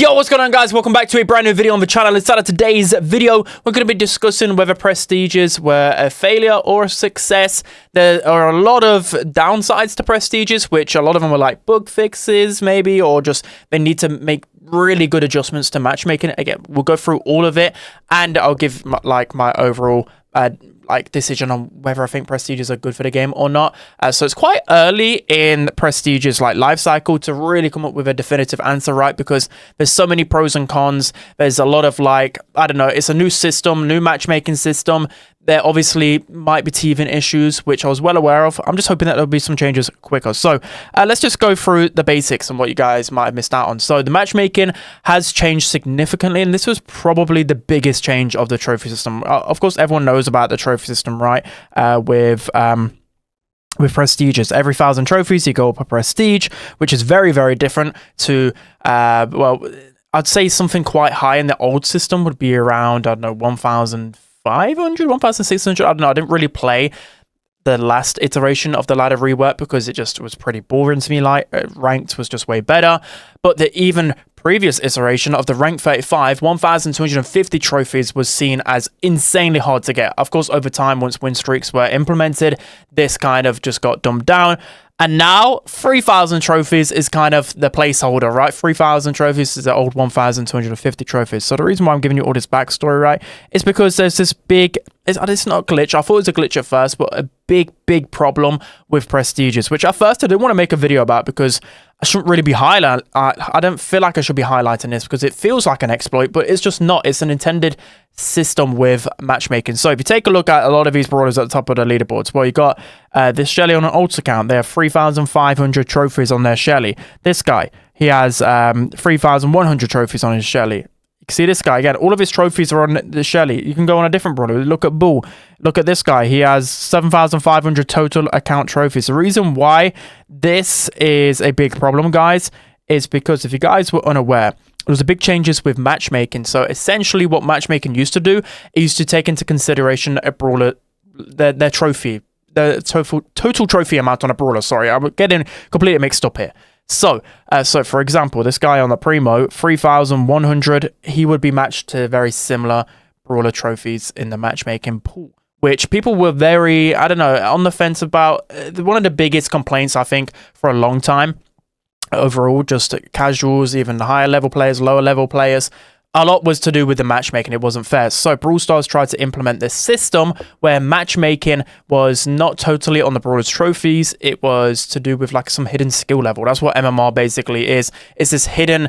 Yo, what's going on, guys? Welcome back to a brand new video on the channel. Inside of today's video, we're going to be discussing whether prestiges were a failure or a success. There are a lot of downsides to prestiges, which a lot of them were like bug fixes maybe, or just they need to make really good adjustments to matchmaking. Again, we'll go through all of it, and I'll give my overall decision on whether I think prestiges are good for the game or not. So it's quite early in prestiges life cycle to really come up with a definitive answer, right? Because there's so many pros and cons. There's a lot of I don't know, it's a new system, new matchmaking system. There obviously might be teething issues, which I was well aware of. I'm just hoping that there'll be some changes quicker. So let's just go through the basics and what you guys might have missed out on. So the matchmaking has changed significantly, and this was probably the biggest change of the trophy system. Of course, everyone knows about the trophy system, right? With prestiges, every 1,000 trophies, you go up a prestige, which is very, very different to, I'd say something quite high in the old system would be around, I don't know, 1,500, 1,600. I don't know. I didn't really play the last iteration of the ladder rework because it just was pretty boring to me. Ranked was just way better. But the even previous iteration of the rank 35, 1,250 trophies was seen as insanely hard to get. Of course, over time, once win streaks were implemented, this kind of just got dumbed down. And now 3,000 trophies is kind of the placeholder, right? 3,000 trophies is the old 1,250 trophies. So the reason why I'm giving you all this backstory, right, is because there's this big, it's not a glitch. I thought it was a glitch at first, but a big problem with prestiges, which at first I didn't want to make a video about because I shouldn't really be highlighting. I don't feel like I should be highlighting this because it feels like an exploit, but it's just not. It's an intended system with matchmaking. So if you take a look at a lot of these brawlers at the top of the leaderboards, well, you got this Shelly on an alt account. They have 3,500 trophies on their Shelly. This guy, he has 3,100 trophies on his Shelly. See this guy again, all of his trophies are on the Shelly. You can go on a different brawler. Look at Bull. Look at this guy. He has 7,500 total account trophies. The reason why this is a big problem, guys, is because if you guys were unaware, there was a big changes with matchmaking. So essentially what matchmaking used to do, it used to take into consideration a brawler, their trophy, the total trophy amount on a brawler. Sorry, I'm getting completely mixed up here. So for example, this guy on the Primo, 3,100, he would be matched to very similar brawler trophies in the matchmaking pool, which people were very, I don't know, on the fence about. One of the biggest complaints, I think, for a long time, overall, just casuals, even the higher level players, lower level players, a lot was to do with the matchmaking. It wasn't fair. So Brawl Stars tried to implement this system where matchmaking was not totally on the brawler's trophies. It was to do with some hidden skill level. That's what MMR basically is. It's this hidden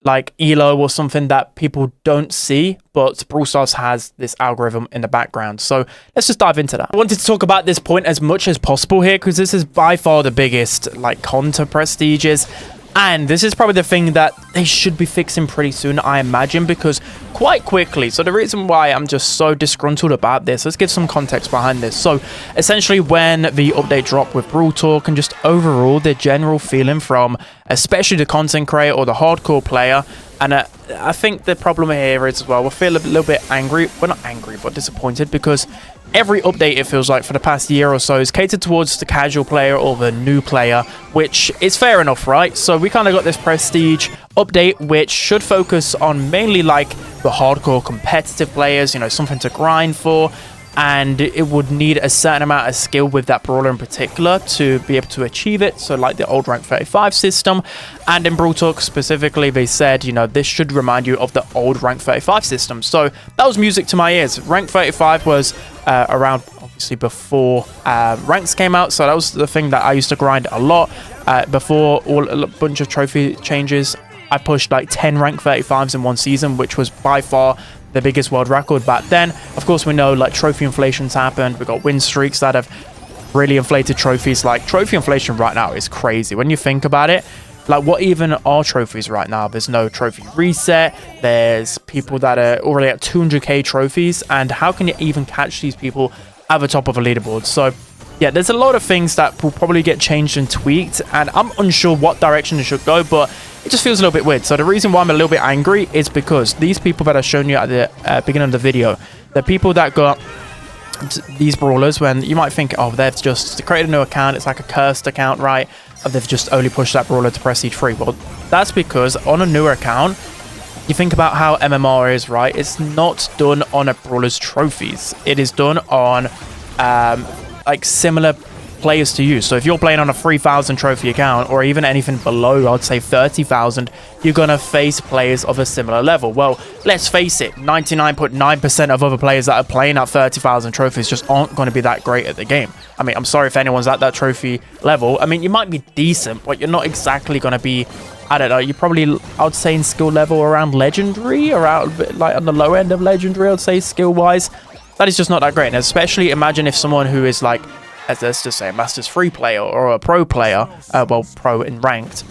elo or something that people don't see, but Brawl Stars has this algorithm in the background. So let's just dive into that. I wanted to talk about this point as much as possible here because this is by far the biggest con to prestiges. And this is probably the thing that they should be fixing pretty soon, I imagine, because quite quickly. So the reason why I'm just so disgruntled about this, let's give some context behind this. So essentially when the update dropped with Brawl Talk and just overall the general feeling from especially the content creator or the hardcore player, and I think the problem here is as well, we'll feel a little bit angry. Well, not angry, but disappointed because every update, it feels like, for the past year or so is catered towards the casual player or the new player, which is fair enough, right? So we kind of got this prestige update, which should focus on mainly the hardcore competitive players, you know, something to grind for. And it would need a certain amount of skill with that brawler in particular to be able to achieve it. So the old rank 35 system. And in Brawl Talk specifically, they said, you know, this should remind you of the old rank 35 system. So that was music to my ears. Rank 35 was around, obviously, before ranks came out. So that was the thing that I used to grind a lot. Before a bunch of trophy changes, I pushed 10 rank 35s in one season, which was by far the biggest world record back then. Of course, we know trophy inflation's happened. We've got win streaks that have really inflated trophies. Trophy inflation right now is crazy. When you think about it, what even are trophies right now? There's no trophy reset. There's people that are already at 200k trophies. And how can you even catch these people at the top of a leaderboard? So yeah, there's a lot of things that will probably get changed and tweaked, and I'm unsure what direction it should go, but it just feels a little bit weird. So the reason why I'm a little bit angry is because these people that I've shown you at the beginning of the video, the people that got these brawlers, when you might think, oh, they've just created a new account, it's like a cursed account, right? Or they've just only pushed that brawler to prestige 3. Well, that's because on a newer account, you think about how MMR is, right? It's not done on a brawler's trophies. It is done on like similar players to you. So if you're playing on a 3,000 trophy account, or even anything below, I'd say 30,000, you're gonna face players of a similar level. Well, let's face it, 99.9% of other players that are playing at 30,000 trophies just aren't going to be that great at the game. I mean, I'm sorry if anyone's at that trophy level. I mean, you might be decent, but you're not exactly going to be, I don't know, you're probably, I would say in skill level around legendary, around like on the low end of legendary, I'd say skill wise. That is just not that great. And especially imagine if someone who is like, let's just say a Masters 3 player or a pro player, well, pro in ranked,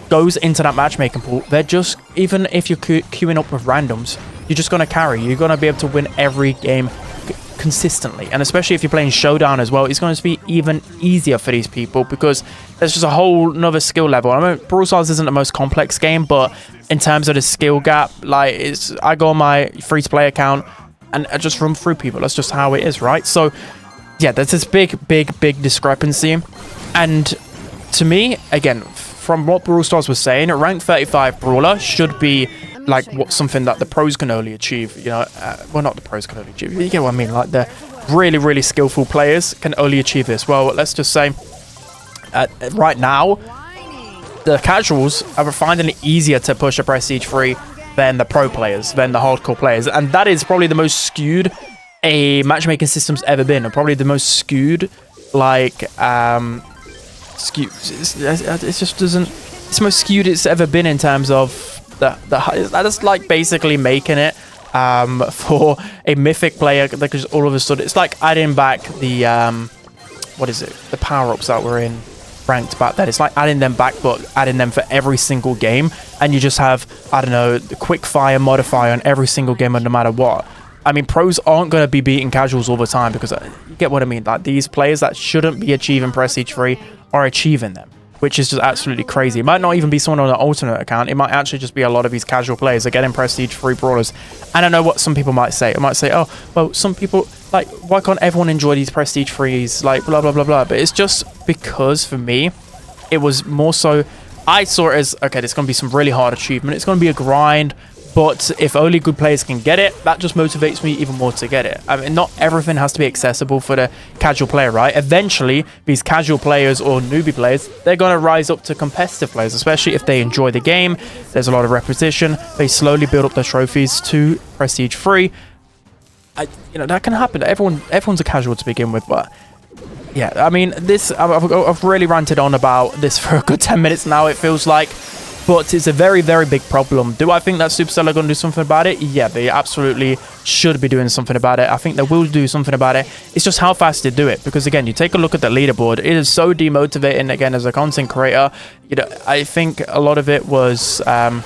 goes into that matchmaking pool. They're just, even if you're queuing up with randoms, you're just going to carry. You're going to be able to win every game consistently. And especially if you're playing Showdown as well, it's going to be even easier for these people because there's just a whole nother skill level. I mean, Brawl Stars isn't the most complex game, but in terms of the skill gap, like, I go on my free-to-play account and I just run through people. That's just how it is, right? So yeah, there's this big discrepancy. And to me, again, from what Brawl Stars was saying, a rank 35 brawler should be like something that the pros can only achieve, you know. Well, not the pros can only achieve, you get what I mean, like the really skillful players can only achieve this. Well, let's just say right now the casuals are finding it easier to push a prestige 3 than the pro players, than the hardcore players, and that is probably the most skewed a matchmaking system's ever been, and probably the most skewed, like skewed, it just doesn't, it's the most skewed it's ever been in terms of that is like basically making it for a mythic player, like just all of a sudden it's like adding back the what is it, the power-ups that were in ranked back then. It's like adding them back, but adding them for every single game, and you just have, I don't know, the quick fire modifier on every single game, and no matter what. I mean, pros aren't going to be beating casuals all the time because you get what I mean. Like, these players that shouldn't be achieving Prestige 3 are achieving them, which is just absolutely crazy. It might not even be someone on an alternate account. It might actually just be a lot of these casual players that are getting Prestige 3 brawlers. And I know what some people might say. It might say, oh, well, some people, like, why can't everyone enjoy these Prestige 3s? Like, blah, blah, blah, blah. But it's just because, for me, it was more so, I saw it as, okay, there's going to be some really hard achievement. It's going to be a grind. But if only good players can get it, that just motivates me even more to get it. I mean, not everything has to be accessible for the casual player, right? Eventually, these casual players or newbie players, they're going to rise up to competitive players, especially if they enjoy the game. There's a lot of repetition. They slowly build up their trophies to Prestige 3. You know, that can happen. Everyone's a casual to begin with, but yeah, I mean, this, I've really ranted on about this for a good 10 minutes now, it feels like. But it's a very big problem. Do I think that Supercell are going to do something about it? Yeah, they absolutely should be doing something about it. I think they will do something about it. It's just how fast they do it. Because again, you take a look at the leaderboard. It is so demotivating, again, as a content creator. You know, I think a lot of it was on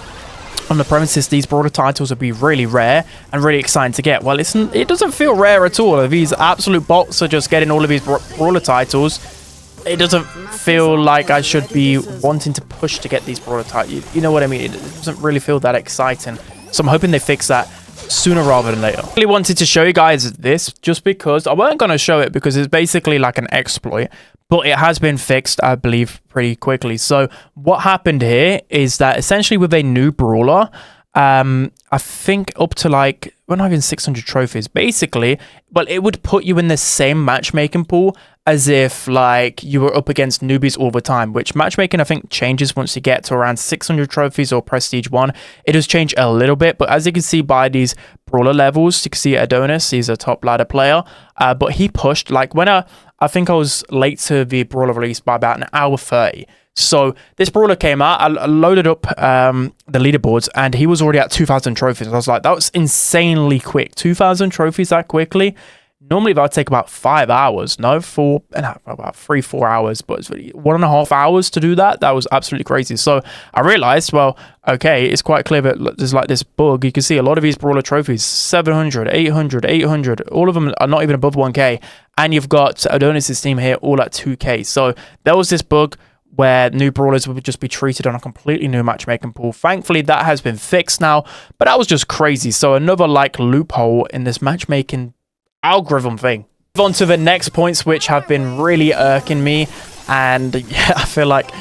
the premises these brawler titles would be really rare and really exciting to get. Well, it doesn't feel rare at all. These absolute bots are just getting all of these brawler titles. It doesn't feel like I should be wanting to push to get these brawler titles. You know what I mean? It doesn't really feel that exciting. So I'm hoping they fix that sooner rather than later. I really wanted to show you guys this just because I weren't going to show it because it's basically like an exploit, but it has been fixed, I believe, pretty quickly. So what happened here is that essentially with a new brawler, I think up to like, well, not even 600 trophies, basically, well, it would put you in the same matchmaking pool as if like you were up against newbies all the time, which matchmaking I think changes once you get to around 600 trophies or prestige 1. It does change a little bit, but as you can see by these brawler levels, you can see Adonis, he's a top ladder player, but he pushed like when I think I was late to the brawler release by about an hour 30. So this brawler came out, I loaded up the leaderboards, and he was already at 2,000 trophies. I was like, that was insanely quick. 2,000 trophies that quickly? Normally that would take about 5 hours. No, about 3-4 hours, but it's really 1.5 hours to do that. That was absolutely crazy. So I realized, well, okay, it's quite clear that there's like this bug. You can see a lot of these brawler trophies, 700, 800, 800, all of them are not even above 1k. And you've got Adonis' team here all at 2k. So there was this bug where new brawlers would just be treated on a completely new matchmaking pool. Thankfully, that has been fixed now, but that was just crazy. So another like loophole in this matchmaking algorithm thing. Move on to the next points, which have been really irking me, and yeah, I feel like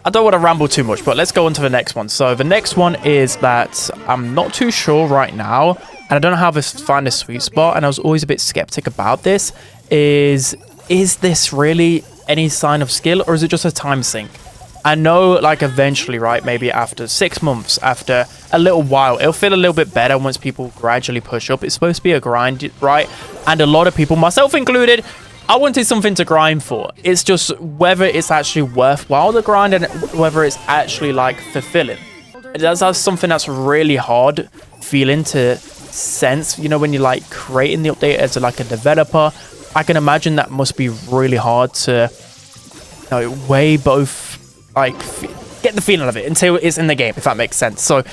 I don't want to ramble too much, but let's go on to the next one. So the next one is that I'm not too sure right now, and I don't know how to find a sweet spot, and I was always a bit skeptic about this, is this really any sign of skill, or is it just a time sink? I know, like, eventually, right, maybe after 6 months, after a little while, it'll feel a little bit better once people gradually push up. It's supposed to be a grind, right? And a lot of people, myself included, I wanted something to grind for. It's just whether it's actually worthwhile to grind and whether it's actually, like, fulfilling. That's something that's really hard feeling to sense, you know, when you're, like, creating the update as, like, a developer. I can imagine that must be really hard to, you know, weigh both, like, get the feeling of it until it's in the game, if that makes sense. So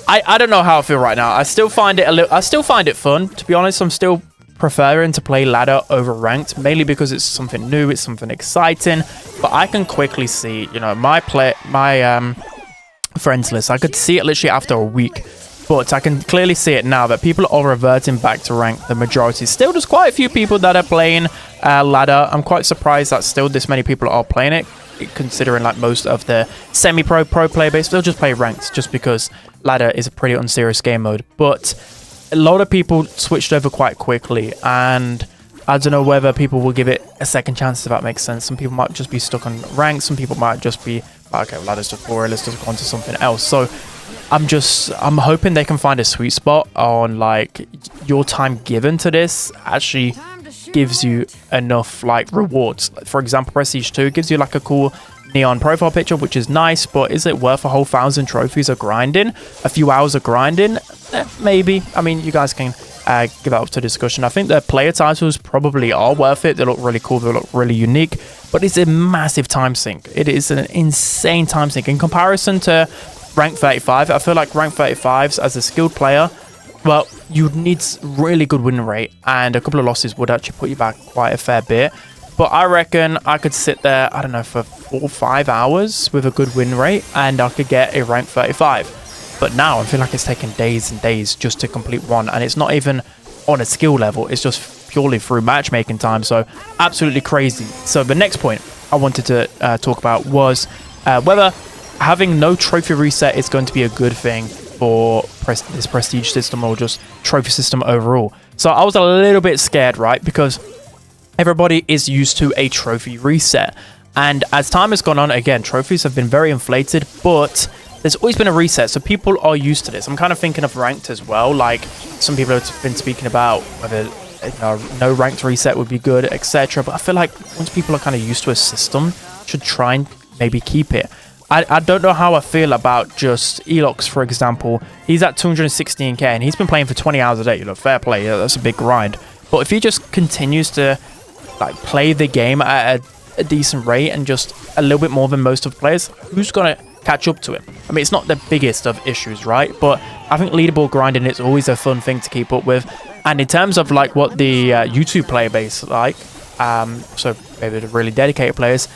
I don't know how I feel right now. I still find it fun, to be honest. I'm still preferring to play ladder over ranked, mainly because it's something new, it's something exciting. But I can quickly see, you know, my friends list, I could see it literally after a week, but I can clearly see it now that people are reverting back to rank. The majority still, there's quite a few people that are playing ladder. I'm quite surprised that still this many people are playing it, considering like most of the semi-pro player base they'll just play ranked, just because ladder is a pretty unserious game mode. But a lot of people switched over quite quickly, and I don't know whether people will give it a second chance, if that makes sense. Some people might just be stuck on ranked, some people might just be okay, ladder's just boring, let's just go on to something else. So I'm hoping they can find a sweet spot on, like, your time given to this actually gives you enough, like, rewards. For example, Prestige 2 gives you like a cool neon profile picture, which is nice, but is it worth a whole 1,000 trophies of grinding, a few hours of grinding? Maybe. I mean, you guys can give that up to discussion. I think the player titles probably are worth it. They look really cool, they look really unique, but it's a massive time sink. It is an insane time sink in comparison to rank 35. I feel like rank 35s as a skilled player, well, you'd need really good win rate, and a couple of losses would actually put you back quite a fair bit. But I reckon I could sit there, I don't know, for 4 or 5 hours with a good win rate, and I could get a rank 35. But now I feel like it's taking days and days just to complete one, and it's not even on a skill level, it's just purely through matchmaking time. So absolutely crazy. So the next point I wanted to talk about was whether having no trophy reset is going to be a good thing for this prestige system, or just trophy system overall. So I was a little bit scared, right? Because everybody is used to a trophy reset, and as time has gone on, again, trophies have been very inflated, but there's always been a reset, so people are used to this. I'm kind of thinking of ranked as well. Like, some people have been speaking about whether, you know, no ranked reset would be good, etc. But I feel like once people are kind of used to a system, should try and maybe keep it. I don't know how I feel about just Elox, for example. He's at 216k, and he's been playing for 20 hours a day. You know, fair play, yeah, that's a big grind. But if he just continues to, like, play the game at a decent rate and just a little bit more than most of the players, who's going to catch up to him? I mean, it's not the biggest of issues, right? But I think leaderboard grinding is always a fun thing to keep up with. And in terms of, like, what the YouTube player base like, so maybe the really dedicated players,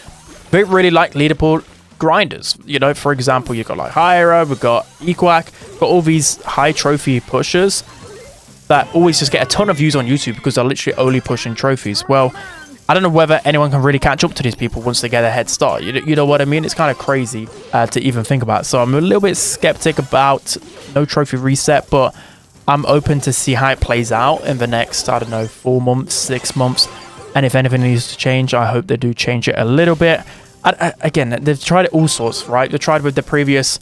they really like leaderboard grinders. You know, for example, you've got like Hyra, we've got Equac, got all these high trophy pushers that always just get a ton of views on YouTube because they're literally only pushing trophies. Well, I don't know whether anyone can really catch up to these people once they get a head start. You know what I mean? It's kind of crazy to even think about. So I'm a little bit skeptic about no trophy reset, but I'm open to see how it plays out in the next, I don't know, 4 months, 6 months. And if anything needs to change, I hope they do change it a little bit. Again, they've tried it all sorts, right? They tried with the previous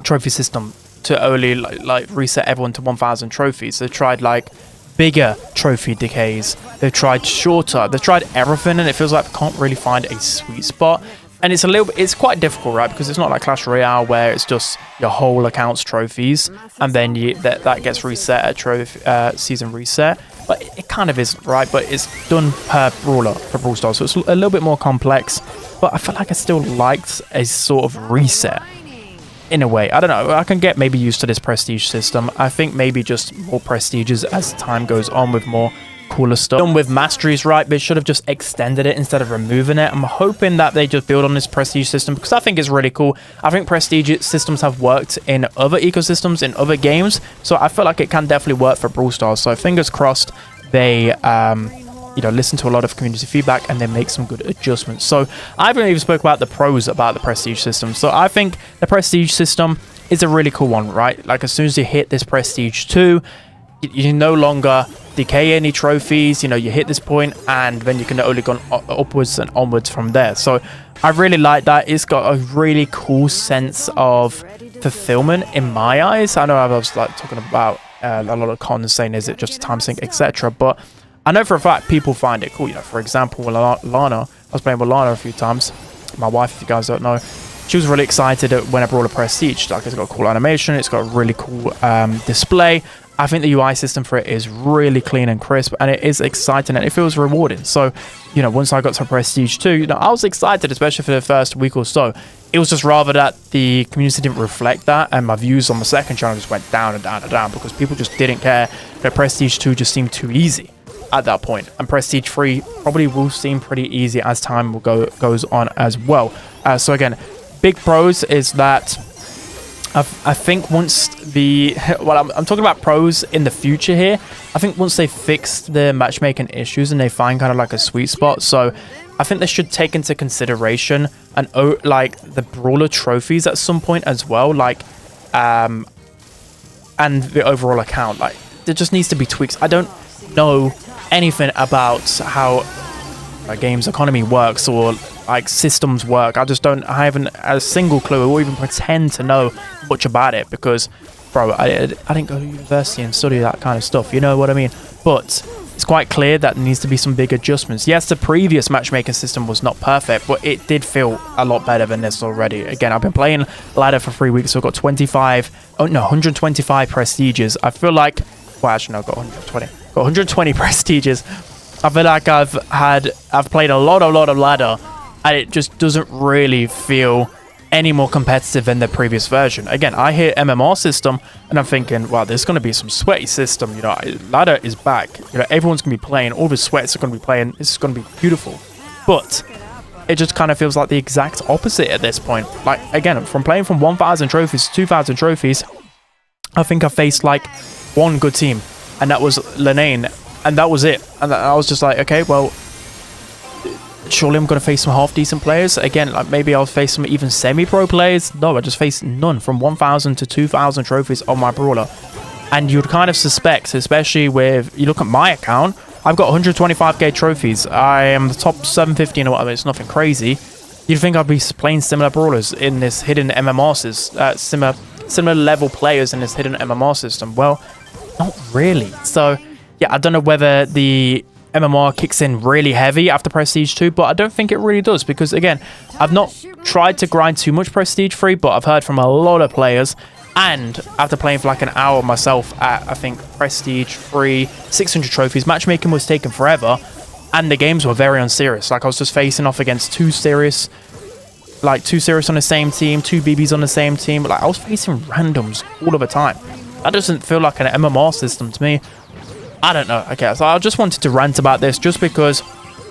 trophy system to only like reset everyone to 1,000 trophies. They've tried like bigger trophy decays. They've tried shorter. They've tried everything, and it feels like they can't really find a sweet spot. And it's quite difficult, right? Because it's not like Clash Royale where it's just your whole account's trophies, and then that gets reset at trophy season reset. But it kind of is, right? But it's done per brawler for Brawl Stars, so it's a little bit more complex. But I feel like I still liked a sort of reset in a way. I don't know. I can get maybe used to this prestige system. I think maybe just more prestiges as time goes on with more cooler stuff. Done with masteries, right? They should have just extended it instead of removing it. I'm hoping that they just build on this prestige system because I think it's really cool. I think prestige systems have worked in other ecosystems, in other games, so I feel like it can definitely work for Brawl Stars. So fingers crossed they you know, listen to a lot of community feedback and then make some good adjustments. So I haven't even spoke about the pros about the prestige system. So I think the prestige system is a really cool one, right? Like as soon as you hit this prestige 2, you no longer decay any trophies. You know, you hit this point and then you can only go upwards and onwards from there. So I really like that. It's got a really cool sense of fulfillment in my eyes. I know I was like talking about a lot of cons saying is it just a time sink, etc., but I know for a fact people find it cool. You know, for example, with Lana, I was playing with Lana a few times. My wife, if you guys don't know, she was really excited when I brought a prestige. Like, it's got a cool animation, it's got a really cool display. I think the UI system for it is really clean and crisp, and it is exciting and it feels rewarding. So, you know, once I got to Prestige 2, you know, I was excited, especially for the first week or so. It was just rather that the community didn't reflect that, and my views on the second channel just went down and down and down because people just didn't care. That Prestige 2 just seemed too easy at that point, and Prestige 3 probably will seem pretty easy as time will goes on as well. So again, big pros is that I think once the, well, I'm talking about pros in the future here. I think once they fix the matchmaking issues and they find kind of like a sweet spot, so I think they should take into consideration and like the brawler trophies at some point as well, like and the overall account. Like, there just needs to be tweaks. I don't know anything about how a game's economy works or like systems work. I haven't a single clue or even pretend to know much about it because, bro, I didn't go to university and study that kind of stuff, you know what I mean? But it's quite clear that there needs to be some big adjustments. Yes, the previous matchmaking system was not perfect, but it did feel a lot better than this already. Again, I've been playing ladder for 3 weeks, so I've got 125 prestiges. I feel like, well, actually no, I've got 120 prestiges. I feel like I've played a lot of ladder, and it just doesn't really feel any more competitive than the previous version. Again, I hear MMR system, and I'm thinking, wow, there's going to be some sweaty system. You know, ladder is back. You know, everyone's going to be playing. All the sweats are going to be playing. This is going to be beautiful. But it just kind of feels like the exact opposite at this point. Like, again, from playing from 1,000 trophies to 2,000 trophies, I think I faced like one good team, and that was Lenane, and that was it. And I was just like, okay, well, surely I'm going to face some half-decent players. Again, like maybe I'll face some even semi-pro players. No, I just faced none. From 1,000 to 2,000 trophies on my brawler. And you'd kind of suspect, especially with, you look at my account, I've got 125k trophies. I am the top 750 and whatever. It's nothing crazy. You'd think I'd be playing similar brawlers in this hidden MMR system, similar level players in this hidden MMR system. Well, not really. So, yeah, I don't know whether the MMR kicks in really heavy after Prestige 2, but I don't think it really does because, again, I've not tried to grind too much Prestige 3, but I've heard from a lot of players, and after playing for like an hour myself at, I think, Prestige 3, 600 trophies, matchmaking was taking forever, and the games were very unserious. Like, I was just facing off against two serious on the same team, two BBs on the same team. Like, I was facing randoms all of the time. That doesn't feel like an MMR system to me. I don't know. Okay, so I just wanted to rant about this just because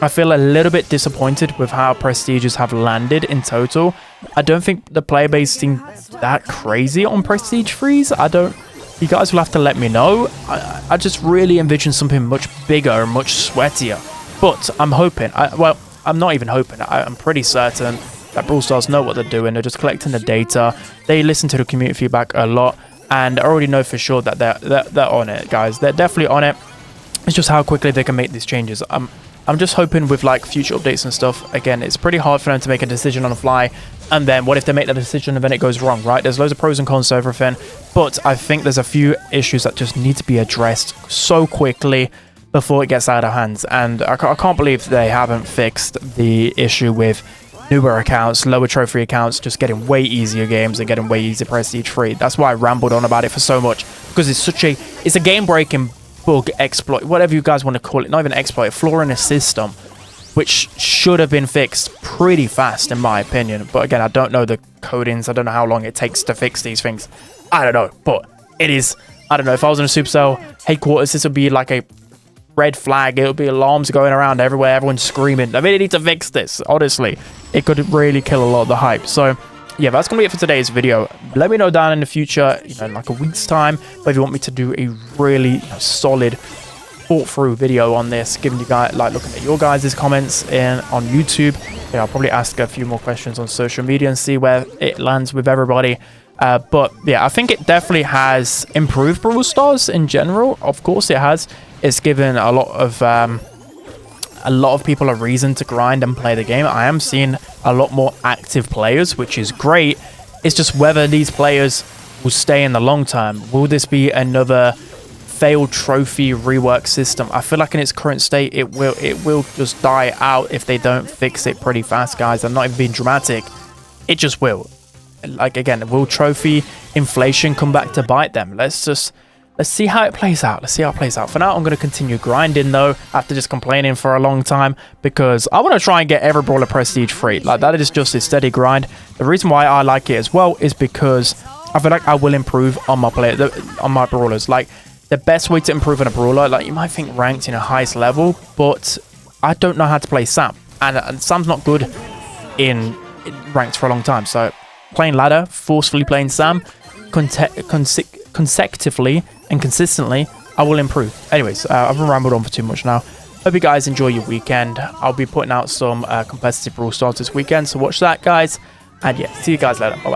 I feel a little bit disappointed with how prestiges have landed in total. I don't think the player base seemed that crazy on Prestige Freeze. You guys will have to let me know. I just really envision something much bigger and much sweatier. But I'm hoping, well, I'm not even hoping. I'm pretty certain that Brawl Stars know what they're doing. They're just collecting the data. They listen to the community feedback a lot. And I already know for sure that they're on it, guys. They're definitely on it. It's just how quickly they can make these changes. I'm just hoping with like future updates and stuff. Again, it's pretty hard for them to make a decision on the fly. And then what if they make the decision and then it goes wrong, right? There's loads of pros and cons to everything. But I think there's a few issues that just need to be addressed so quickly before it gets out of hands. And I can't believe they haven't fixed the issue with newer accounts, lower trophy accounts, just getting way easier games and getting way easier Prestige 3. That's why I rambled on about it for so much, because it's a game-breaking bug, exploit, whatever you guys want to call it. Not even exploit, a flaw in a system, which should have been fixed pretty fast in my opinion. But again, I don't know the codings. I don't know how long it takes to fix these things. I don't know, but it is, I don't know, if I was in a Supercell headquarters, this would be like a red flag. It'll be alarms going around everywhere, everyone's screaming. I really need to fix this. Honestly, it could really kill a lot of the hype. So yeah, that's gonna be it for today's video. Let me know down in the future, you know, in like a week's time, whether you want me to do a really solid thought through video on this, giving you guys, like, looking at your guys' comments on YouTube. Yeah, I'll probably ask a few more questions on social media and see where it lands with everybody. But yeah, I think it definitely has improved Brawl Stars in general. Of course it has. It's given a lot of people a reason to grind and play the game. I am seeing a lot more active players, which is great. It's just whether these players will stay in the long term. Will this be another failed trophy rework system? I feel like in its current state, it will just die out if they don't fix it pretty fast, guys. I'm not even being dramatic. It just will. Like, again, will trophy inflation come back to bite them? Let's see how it plays out. Let's see how it plays out. For now, I'm going to continue grinding, though, after just complaining for a long time, because I want to try and get every brawler prestige free. Like, that is just a steady grind. The reason why I like it as well is because I feel like I will improve on my on my brawlers. Like, the best way to improve on a brawler, like, you might think ranked in a highest level, but I don't know how to play Sam, and Sam's not good in ranked for a long time. So playing ladder, forcefully playing Sam consecutively and consistently, I will improve. Anyways, I've been rambled on for too much now. Hope you guys enjoy your weekend. I'll be putting out some competitive Brawl Stars this weekend, so watch that, guys. And yeah, see you guys later. Bye.